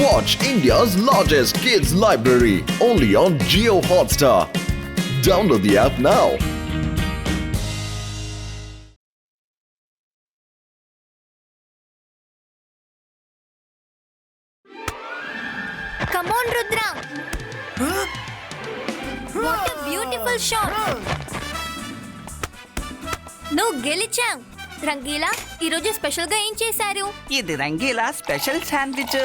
Watch India's largest kids library only on Jio Hotstar. Download the app now. Come on, Rudra. What a beautiful shot. నువ్వు గెలిచావు. రంగీలా ఈరోజు special గా ఏం చేశారు? ఇది రంగీలా స్పెషల్ శాండ్విచ్.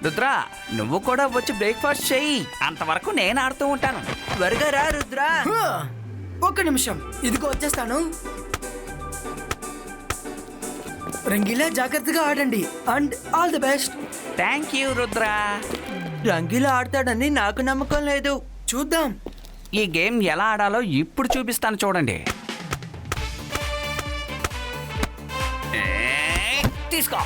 రుద్రా నువ్వు కూడా వచ్చి బ్రేక్ఫాస్ట్ చెయ్యి. అంతవరకు నేను ఆడుతూ ఉంటాను. త్వరగా రా రుద్రా. ఒక్క నిమిషం, ఇదిగో వచ్చేస్తాను. రంగీలా జాగ్రత్తగా ఆడండి and all the best. Thank you Rudra. Rangeela ఆడతాడని నాకు నమ్మకం లేదు. చూద్దాం. ఈ గేమ్ ఎలా ఆడాలో ఇప్పుడు చూపిస్తాను చూడండి. తీసుకో.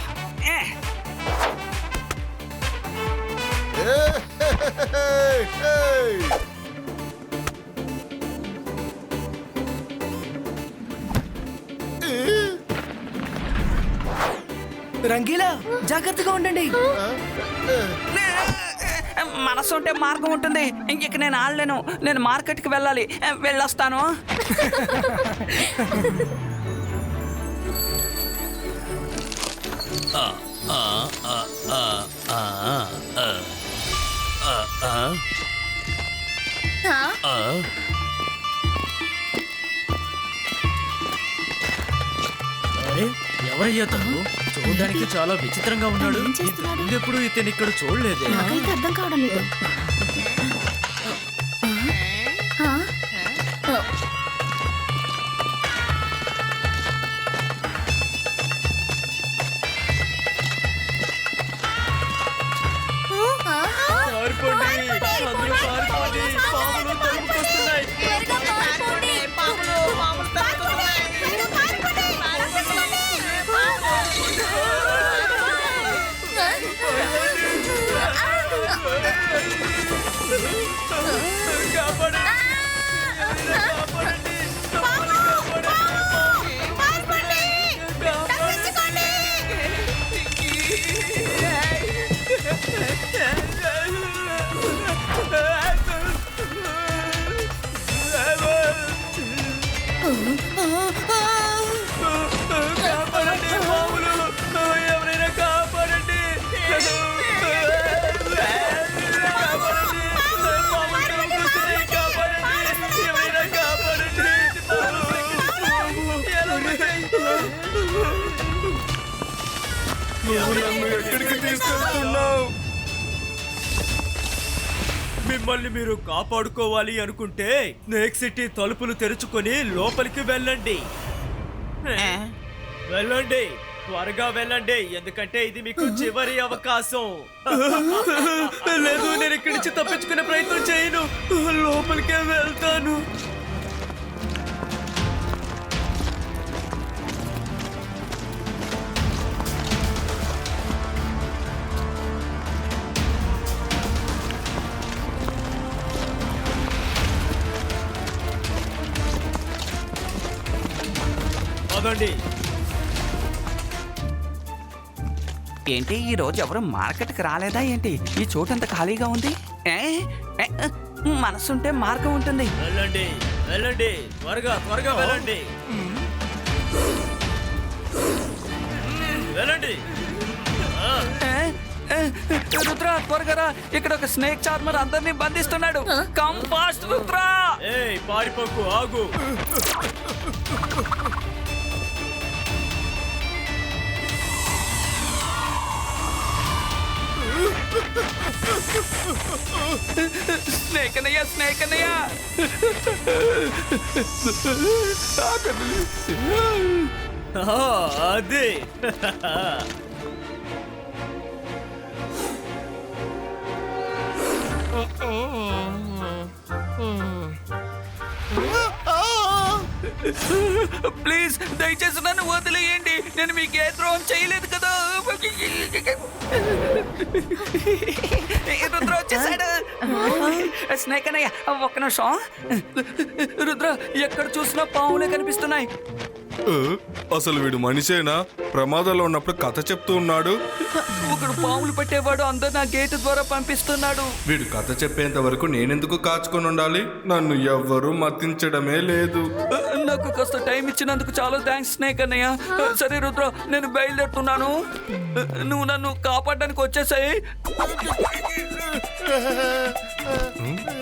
రంగీలా జాగ్రత్తగా ఉండండి. మనసు ఉంటే మార్గం ఉంటుంది. ఇంక నేను ఆడలేను. నేను మార్కెట్కి వెళ్ళాలి. వెళ్ళొస్తాను. అరే ఎవరయ్యా తను? చూడడానికి చాలా విచిత్రంగా ఉన్నాడు. ఇంకెప్పుడు ఇతను ఇక్కడ చూడలేదే. నాకైతే అర్థం కావడం లేదు. ఎక్కడికి తీసుకెళ్తున్నావు? మిమ్మల్ని మీరు కాపాడుకోవాలి అనుకుంటే స్నేక్ సిటీ తలుపులు తెరుచుకొని లోపలికి వెళ్ళండి. వెళ్ళండి, త్వరగా వెళ్ళండి, ఎందుకంటే ఇది మీకు చివరి అవకాశం. లేదు, నేను ఇక్కడి నుంచి తప్పించుకునే ప్రయత్నం చేయను. లోపలికే వెళ్తాను. ఏంటి ఈ రోజు ఎవరు మార్కెట్కి రాలేదా ఏంటి? ఈ చోటంత ఖాళీగా ఉంది. మనసుంటే మార్గం ఉంటుంది. వెళ్ళండి, వెళ్ళండి, త్వరగా త్వరగా వెళ్ళండి. వెళ్ళండి. రుద్ర త్వరగా రా. ఇక్కడ ఒక స్నేక్ చార్మర్ అందరినీ బంధిస్తున్నాడు. Come fast Rudra. ఏయ్ పారిపోకు, ఆగు. స్నేక్ అన్నయ్య, స్నేక్ అన్నయ్య. అది ప్లీజ్ దయచేసి నన్ను వదిలేయండి. నేను మీకు ఏ ద్రోహం చేయలేదు కదా. రుద్ర వచ్చేసాడు. స్నేక్ అన్నయ్య ఒక్క నిమిషం. రుద్ర ఎక్కడ చూసినా పావులే కనిపిస్తున్నాయి. అసలు వీడు మనిషేనా? ప్రమాదంలో ఉన్నప్పుడు కథ చెప్తూ ఉన్నాడు. ఒకడు పాములు పట్టేవాడు అందరు నా గేటు ద్వారా పంపిస్తున్నాడు. వీడు కథ చెప్పేంత వరకు నేనెందుకు కాచుకొని ఉండాలి? నన్ను ఎవ్వరూ మతించడమే లేదు. నాకు కాస్త టైం ఇచ్చినందుకు చాలా థ్యాంక్స్ స్నేక్ అన్నయ్య. సరే రుద్ర, నేను బయలుదేరుతున్నాను. నువ్వు నన్ను కాపాడడానికి వచ్చేసాయి.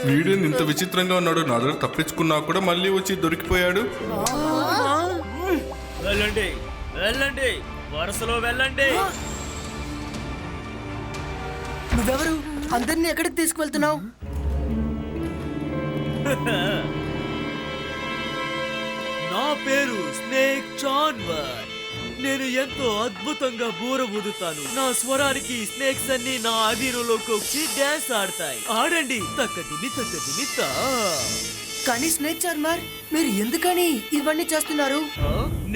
వీడు ఇంత విచిత్రంగా ఉన్నాడు. నా దగ్గర తప్పించుకున్నా కూడా మళ్ళీ వచ్చి దొరికిపోయాడు. వెళ్ళండి వెళ్ళండి, వరుసలో వెళ్ళండి. నువ్వెవరు? అందరినీ ఎక్కడికి తీసుకువెళ్తున్నావు? నా పేరు స్నేక్ జాన్వర్. నేను ఎంతో అద్భుతంగా బూర ఊదుతాను. నా స్వరానికి స్నేక్స్ అన్ని నా ఆధీనంలోకి వచ్చి డాన్స్ ఆడతాయి. ఆడండి తక్కదిమి తక్కదిమి తా. కానీ స్నేక్ చార్మర్, మీరు ఎందుకని ఇవన్నీ చేస్తున్నారు?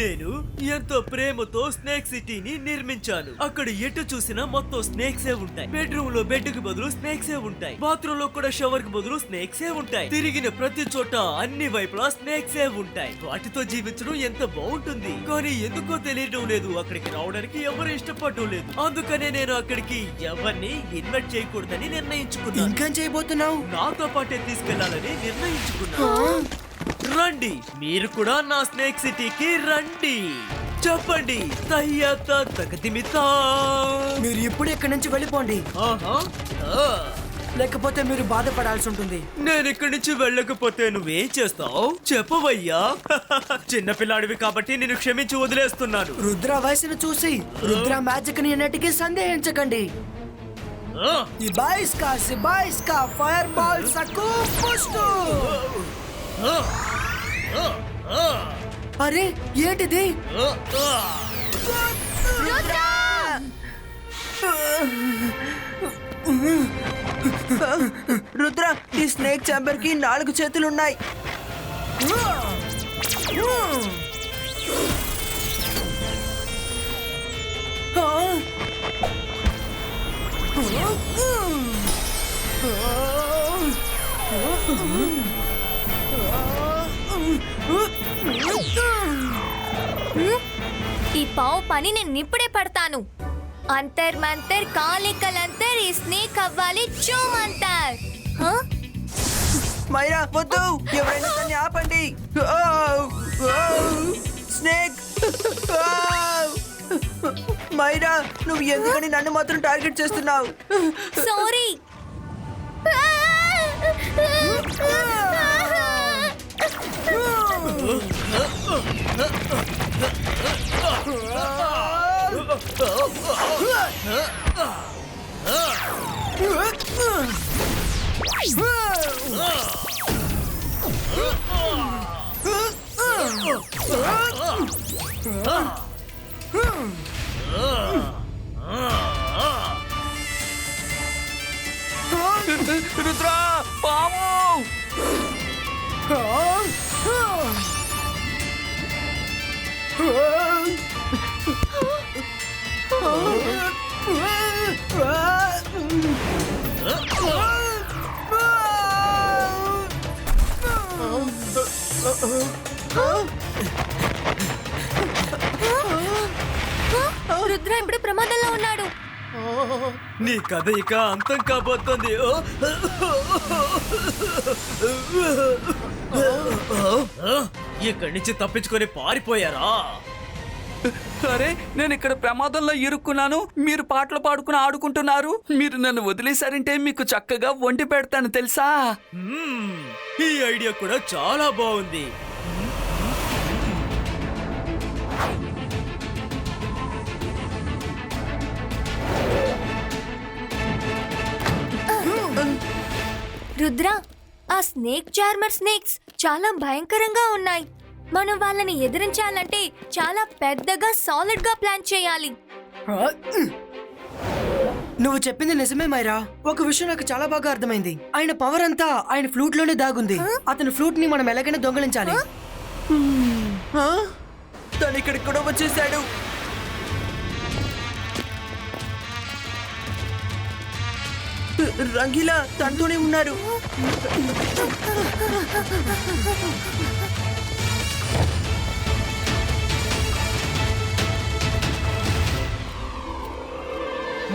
నేను ఎంతో ప్రేమతో స్నేక్ సిటీని నిర్మించాను. అక్కడ ఎటు చూసినా మొత్తం స్నేక్సే ఉంటాయి. బెడ్రూమ్ లో బెడ్ కి బదులు స్నేక్సే ఉంటాయి. బాత్రూమ్ లో కూడా షవర్ కి బదులు స్నేక్సే ఉంటాయి. తిరిగిన ప్రతి చోట అన్ని వైపులా స్నేక్సే ఉంటాయి. వాటితో జీవించడం ఎంత బాగుంటుంది. కానీ ఎందుకో తెలియడం లేదు, అక్కడికి రావడానికి ఎవరు ఇష్టపడడం లేదు. అందుకనే నేను అక్కడికి ఎవరిని ఇన్వైట్ చేయకూడదని నిర్ణయించుకున్నాను. ఇంకేం చేయబోతున్నావు? నాతో పాటే తీసుకెళ్లాలని నిర్ణయించుకున్నాను. రండి, మీరు కూడా నా స్నేక్ సిటీకి రండి. చెప్పండి తయ్యాత తగతిమితా. మీరు ఇప్పుడు ఇక్కడి నుంచి వెళ్ళిపోండి, లేకపోతే మీరు బాధపడాల్సి ఉంటుంది. నేను ఇక్కడి నుంచి వెళ్ళకపోతే నువ్వేం చేస్తావు చెప్పవయ్యా? చిన్నపిల్లాడివి కాబట్టి నేను క్షమించి వదిలేస్తున్నాను. రుద్ర వయసును చూసి రుద్ర మ్యాజిక్ ని ఎన్నటికీ సందేహించకండి. సిబాయిస్కా ఫైర్ బాల్ సకు పుష్టు. అరే ఏంటిది? రుద్ర, ఈ స్నేక్ చాంబర్ కి 4 చేతులున్నాయి. ఈ పావు పని నేను ఇప్పుడే పడతాను. అంతర్ మంతర్ కాలికలంతర్ ఈ స్నేక్ అవ్వాలి చూమంతర్. మైరా వద్దు, ఎవరైనా దాన్ని ఆపండి. స్నేక్, మైరా నువ్వు ఎందుకని నన్ను మాత్రం టార్గెట్ చేస్తున్నావు? సారీ. రుద్ర, పాము! రుద్ర ఇప్పుడు ప్రమాదంలో ఉన్నాడు. నీ కథ ఇక అంతం కాబోతోంది. ఇక్కడి నుంచి తప్పించుకొని పారిపోయారా? అరే, నేను ఇక్కడ ప్రమాదంలో ఇరుక్కున్నాను. మీరు పాటలు పాడుకుని ఆడుకుంటున్నారు. మీరు నన్ను వదిలేశారంటే మీకు చక్కగా వండి పెడతాను తెలుసా? ఈ ఐడియా కూడా చాలా బాగుంది. రుద్ర, ఆ స్నేక్ చార్మర్ స్నేక్స్ చాలా భయంకరంగా ఉన్నాయి. మనం వాళ్ళని ఎదిరించాలంటే చాలా పెద్దగా సాలిడ్ గా ప్లాన్ చేయాలి. నువ్వు చెప్పింది నిజమే మైరా. ఒక విషయం నాకు చాలా బాగా అర్థమైంది. ఆయన పవర్ అంతా ఆయన ఫ్లూట్ లోనే దాగుంది. అతని ఫ్లూట్ ని మనం ఎలాగైనా దొంగలించాలి. తను ఇక్కడికి కూడా వచ్చేసాడు. రంగీలా తనతోనే ఉన్నారు.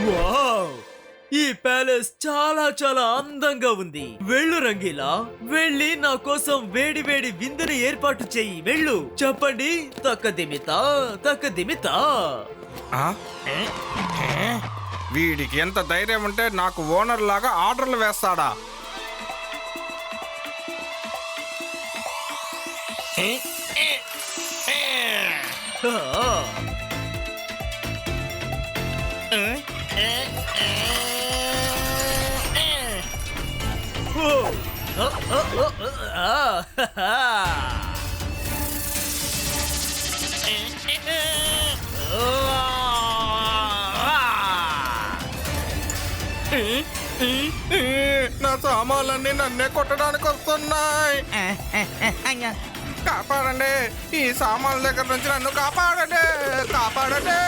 వావ్! ఈ ప్యాలెస్ చాలా చాలా అందంగా ఉంది. వెళ్ళు రంగీలా, వెళ్ళి నా కోసం వేడి వేడి విందుని ఏర్పాటు చెయ్యి. వెళ్ళు. చెప్పండి, తక్కదిమితా తక్కదిమితా. ఆ? వీడికి ఎంత ధైర్యం ఉంటే నాకు ఓనర్ లాగా ఆర్డర్లు వేస్తాడా? నా సామాన్లన్నీ నన్నే కొట్టడానికి వస్తున్నాయి. కాపాడండి, ఈ సామాన్ల దగ్గర నుంచి నన్ను కాపాడండి, కాపాడండి.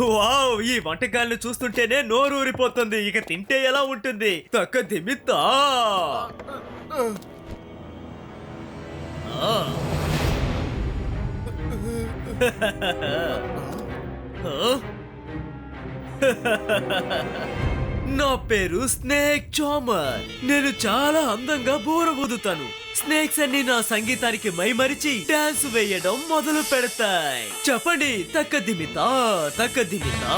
వావ్! ఈ వంటకాలను చూస్తుంటేనే నోరు ఊరిపోతుంది. ఇక తింటే ఎలా ఉంటుంది? తక్కదిమితా. నా పేరు స్నేక్ చామర్. నేను చాలా అందంగా బోర ఊదుతాను. స్నేక్స్ అన్ని నా సంగీతానికి మైమరిచి డాన్స్ వేయడం మొదలు పెడతాయి. చెప్పండి, తక్కదిమితా తక్కదిమితా.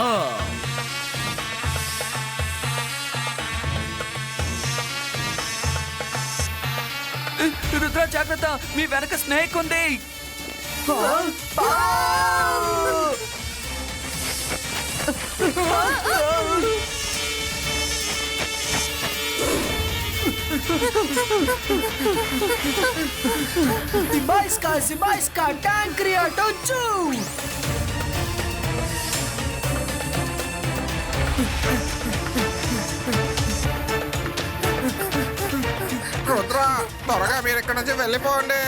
రుద్ర జాగ్రత్త, మీ వెనక స్నేక్ ఉంది. Zibajska, Tankria, Tochu! రుద్ర, త్వరగా మీరు ఇక్కడి నుంచి వెళ్ళిపోండి.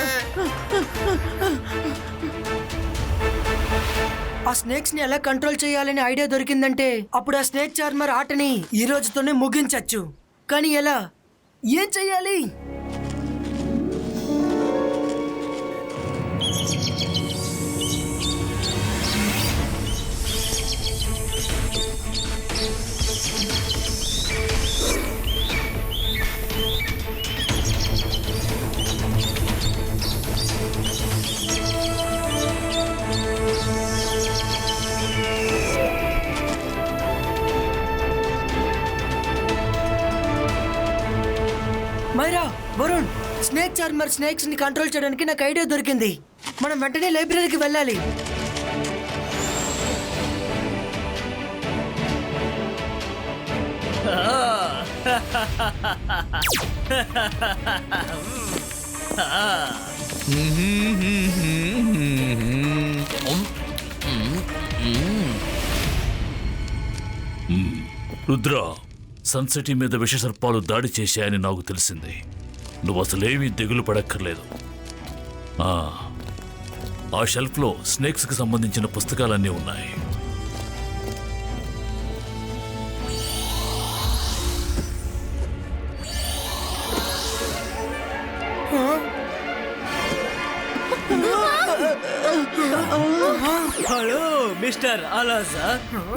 ఆ స్నేక్స్ ని ఎలా కంట్రోల్ చేయాలని ఐడియా దొరికిందంటే అప్పుడు ఆ స్నేక్ చార్మర్ ఆటని ఈ రోజుతోనే ముగించచ్చు. కానీ ఎలా? ఏం చెయ్యాలి? Myra, Varun, snake charmer snakes ని కంట్రోల్ చేయడానికి నాకు ఐడియా దొరికింది. మనం వెంటనే లైబ్రరీకి వెళ్ళాలి. రుద్ర, సన్సిటీ మీద విషసర్పాలు దాడి చేశాయని నాకు తెలిసింది. నువ్వు అసలేమీ దిగులు పడక్కర్లేదు. ఆ షెల్ఫ్లో స్నేక్స్కి సంబంధించిన పుస్తకాలన్నీ ఉన్నాయి. హలో మిస్టర్ అలాజా,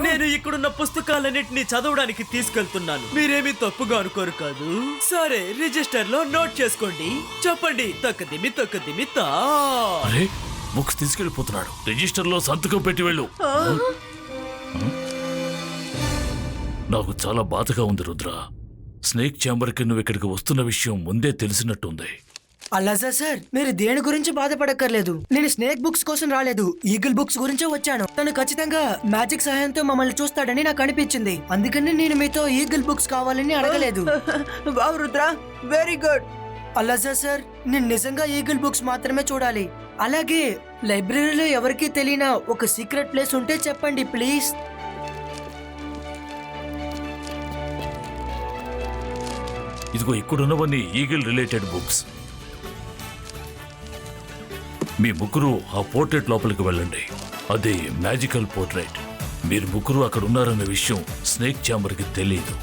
నేను ఇక్కడున్న పుస్తకాలన్నింటినీ చదవడానికి తీసుకెళ్తున్నాను. మీరేమీ తప్పుగా అనుకోరు కాదు? సరే, రిజిస్టర్ లో నోట్ చేసుకోండి. చెప్పండి, తక్కదిమి తక్కదిమితా. అరే, బుక్స్ తీసుకెళ్ళిపోతున్నాడు. రిజిస్టర్లో సంతకం పెట్టి వెళ్ళు. నాకు చాలా బాధగా ఉంది రుద్ర. స్నేక్ ఛాంబర్కి నువ్వు ఇక్కడికి వస్తున్న విషయం ముందే తెలిసినట్టుంది. అలాజా సార్, మీరు దేని గురించి బాధపడక్కర్లేదు. నేను స్నేక్ బుక్స్ కోసం రాలేదు, ఈగిల్ బుక్స్ గురించే వచ్చాను. తను ఖచ్చితంగా మ్యాజిక్ సహాయంతో మమ్మల్ని చూస్తాడని నాకు అనిపించింది. అందుకని నేను మీతో ఈగిల్ బుక్స్ కావాలని అడగలేదు. Wow Rudra, very good. అలాజా సార్, నేను నిజంగా ఈగిల్ బుక్స్ మాత్రమే చూడాలి. అలాగే లైబ్రరీలో ఎవరికీ తెలియని ఒక సీక్రెట్ ప్లేస్ ఉంటే చెప్పండి ప్లీజ్. ఇదిగో ఇక్కడున్నవన్నీ ఈగిల్ రిలేటెడ్ బుక్స్. మీ ముగ్గురు ఆ పోర్ట్రేట్ లోపలికి వెళ్ళండి. అది మ్యాజికల్ పోర్ట్రేట్. మీరు ముగ్గురు అక్కడ ఉన్నారన్న విషయం స్నేక్ ఛాంబర్కి తెలియదు.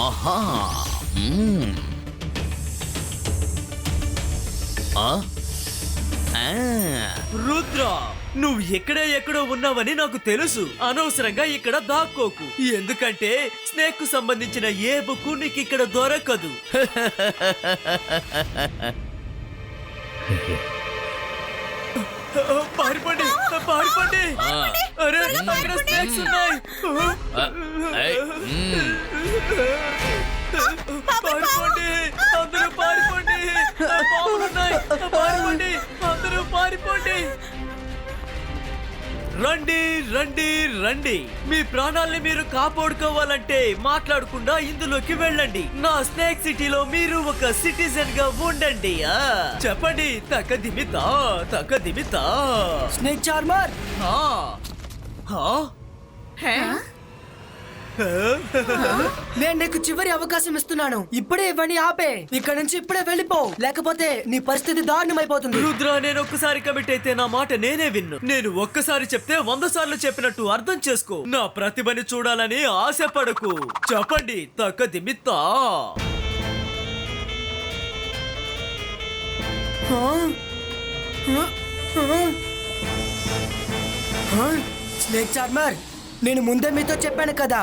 ఆహా రుద్ర, నువ్వు ఎక్కడో ఉన్నావని నాకు తెలుసు. అనవసరంగా ఇక్కడ దాక్కోకు, ఎందుకంటే స్నేక్ కు సంబంధించిన ఏ బుక్ నీకు ఇక్కడ దొరకదు. పారిపోండి, పారిపోండి. అరే, అక్కడ స్నేక్స్ ఉన్నాయి. పారిపోండి, అందరూ పారిపోండి. పాములున్నాయి, పారిపోండి, అందరూ పారిపోండి. రండి రండి రండి, మీ ప్రాణాల్ని మీరు కాపాడుకోవాలంటే మాట్లాడకుండా ఇందులోకి వెళ్ళండి. నా స్నేక్ సిటీలో మీరు ఒక సిటిజన్ గా ఉండండి. చెప్పండి, తకదిమితా తకదిమితా. స్నేక్ చార్మర్, నేను నీకు చివరి అవకాశం ఇస్తున్నాను. ఇప్పుడే ఇవన్నీ ఆపే. ఇక్కడ నుంచి ఇప్పుడే వెళ్ళిపో, లేకపోతే నీ పరిస్థితి దారుణమైపోతుంది. రుద్ర, నేను ఒక్కసారి కమిట్ అయితే నా మాట నేనే విన్ను. నేను ఒక్కసారి చెప్తే 100 సార్లు చెప్పినట్టు అర్థం చేసుకో. నా ప్రతిభని చూడాలని ఆశపడకు. చెప్పండి, తకదిమితా. స్నేక్ చార్మర్, నేను ముందే మీతో చెప్పాను కదా,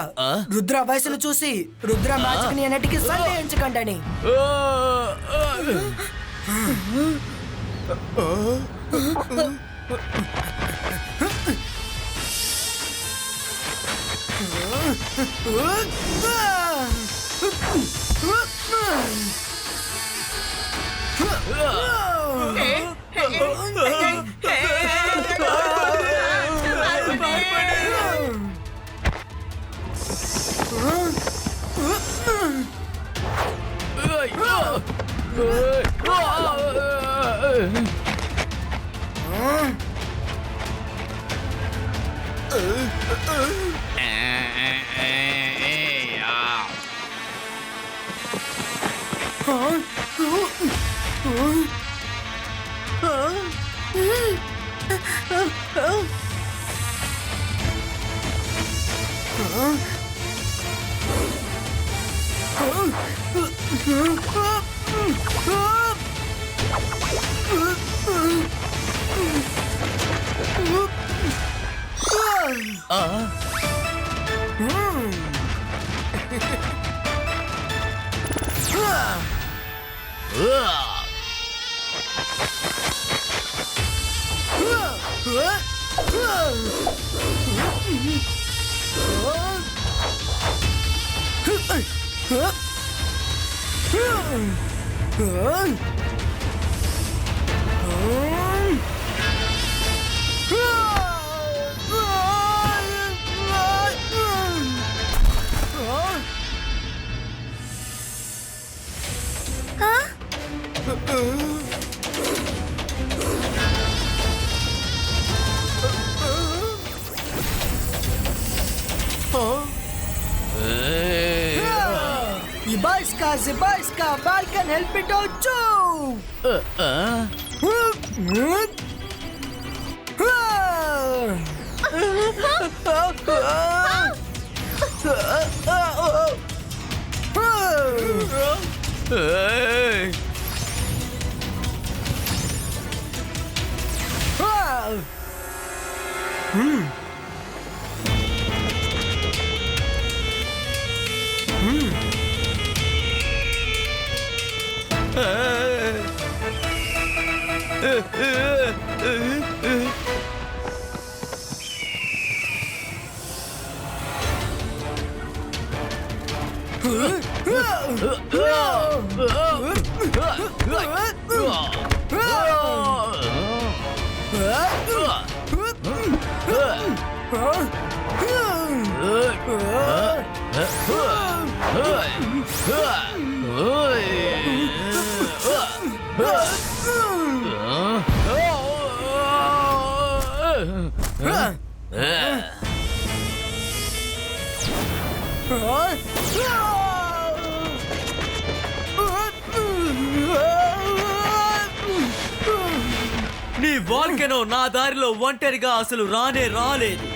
రుద్ర వయసును చూసి రుద్ర మ్యాజిక్ ని అన్నిటికీ సందేహించకండి అని. Zibaiska, Val can help it out too! ఈ వాల్కెనో నా దారిలో ఒంటరిగా అసలు రానే రాలేదు.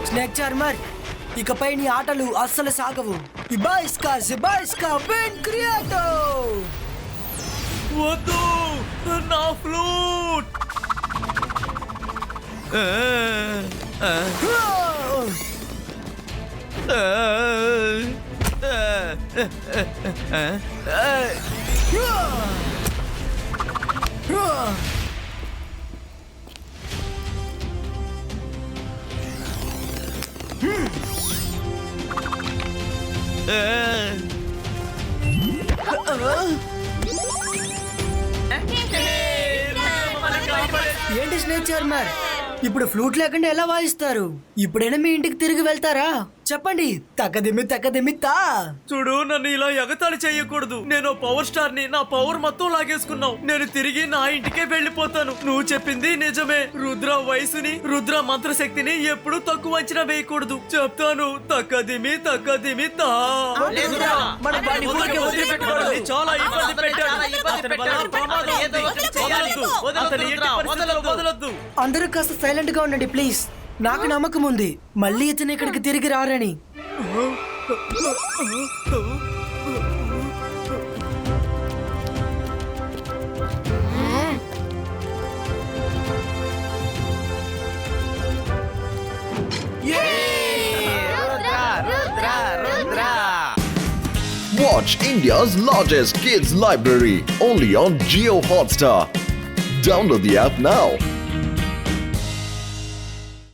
స్నేక్ చార్మర్, ఇకపై నీ ఆటలు అస్సలు సాగవు. ఇబాయిస్కా విన్ క్రియేటో. వద్దు, నా ఫ్లూట్. ఏంటి స్నేక్ చార్మర్, ఇప్పుడు ఫ్లూట్ లేకుండా ఎలా వాయిస్తారు? ఇప్పుడైనా మీ ఇంటికి తిరిగి వెళ్తారా? చెప్పండి. తక్కదిమ్మి తా. చూడు, నన్ను ఇలా ఎగతాళి చేయకూడదు. నేను పవర్ స్టార్ ని, నా పవర్ మొత్తం లాగేసుకున్నావు. నేను తిరిగి నా ఇంటికే వెళ్ళిపోతాను. నువ్వు చెప్పింది నిజమే. రుద్ర వయసుని, రుద్ర మంత్రశక్తిని ఎప్పుడు తక్కువ అంచనా వేయకూడదు. చెప్తాను. తక్కదిమి తా. మన వాడిని ఊరికే వదిలిపెట్టకూడదు. చాలా ఇబ్బంది పెట్టాడు. అతని వల్ల ప్రమాదం ఉంది. వదలొద్దు. అందరూ కాస్త సైలెంట్ గా ఉండండి ప్లీజ్. నాకు నమ్మకం ఉంది మళ్ళీ ఇతను ఇక్కడికి తిరిగి రారని. Watch India's largest kids library only on Geo Hotstar. Download the app now.